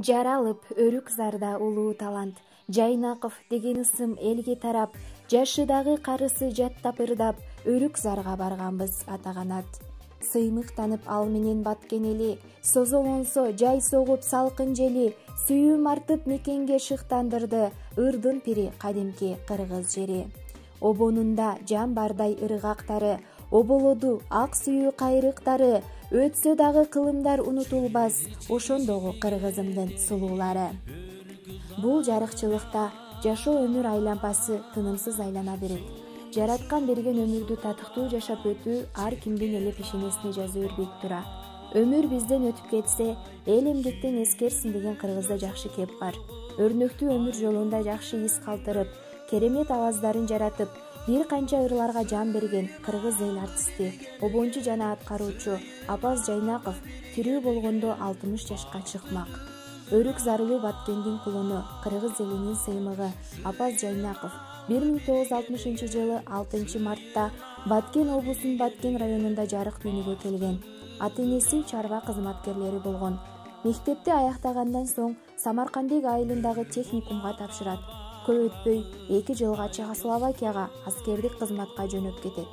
Жаралып өрүк зарда улуу талант. Жайнаков деген ысым элге тарап, жашы дагы карысы жаттап ырдап, өрүк зарга барганбыз атаганат. Сыймыктанып ал менен баткен эли, созолонсо жай согуп салкын жели, сүйүүм артып мекенге шыктандырды, ырдын пири кадимки кыргыз жери. Обонунда жан бардай ыргактары, оболоду ак сүйүү кайрыктары, өтсө дагы кылымдар унутулбас, ошондогу кыргызымдын сулуулары. Бул жарыкчылыкта жашоо өмүр айланпасы тынымсыз айлана берет. Жараткан берген өмүрдү татыктуу жашап өтүү ар кимдин эле пешенесине жазуу өрбөйт тура. Өмүр бизден өтүп кетсе, эл эмгектен эскерсин деген кыргызда жакшы кеп бар. Өрнөктүү өмүр жолунда жакшы из калтырып, керемет аваздарын жаратып, бир канча ырларга жан берген кыргыз эл артисти, обончу жана аткаруучу Апаз Жайнаков тирүү болгондо 60 жашка чыкмак. Өрүк зарлуу Баткендин кулуну, кыргыз элинин сыймыгы Апаз Жайнаков 1960 жылы 6 мартта Баткен облусунун Баткен районунда жарык дүйнөгө келген. Ата-энеси чарба кызматкерлери болгон. Мектепти аяктагандан соң Самаркандек айылындагы техникумга тапшырат. Көп өтпөй 2 жылга Чехословакияга аскердик кызматка жөнөп кетет.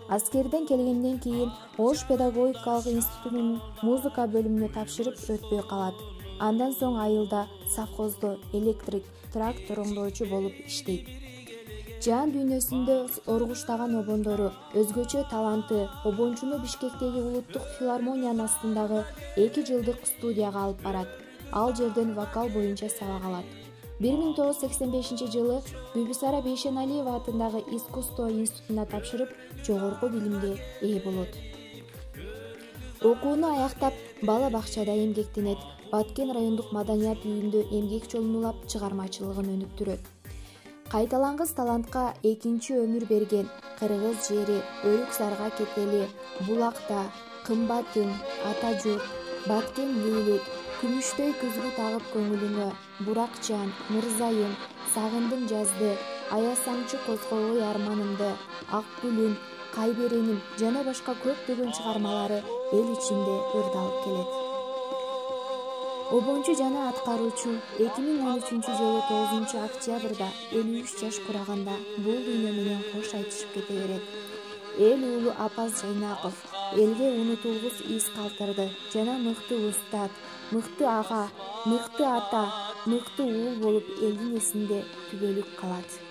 Аскерден келгенден кийин Ош педагогикалык институтунун музыка бөлүмүнө тапшырып өтпөй калат. Андан соң айылда совхоздо электрик трактор оңдоочу болуп иштейт. Жан дүйнөсүндө оргуштаган обондору, өзгөчө таланты обончуну Бишкектеги улуттук филармониянын астындагы 2 жылдык студияга алып барат. Ал жерден вокал боюнча сабак алат. 1985 жылы Бүбүсара Бейшеналиева атындагы искусство институтуна тапшырып, жогорку билимге ээ болот. Окууну аяктап, бала бакчада эмгектенет, Баткен райондук маданият үйүндө эмгек жолун улап, чыгармачылыгын өнүктүрөт. Кайталангыс талантка экинчи өмүр берген кыргыз жери өрүк зарга кетели, булакта, кымбатым, ата журт, Баткен лейлек, күмүштөй күзгү тагып көңүлүңө, буракчан, мырзайым, сагындым жазды, аясаңчы козгобой арманымды, ак гүлүм, кайбереним жана башка көптөгөн чыгармалары эл ичинде ырдалып келет. Обончу жана аткаруучу 2013 жылы 9 октябрда 53 жаш кураганда бул дүйнө менен кош айтышып кете берет. Эл уулу Апаз Жайнаков элге унутулгус из калтырды жана мыкты устат, мыкты ага, мыкты ата, мыкты уул болуп элдин эсинде түбөлүк калат.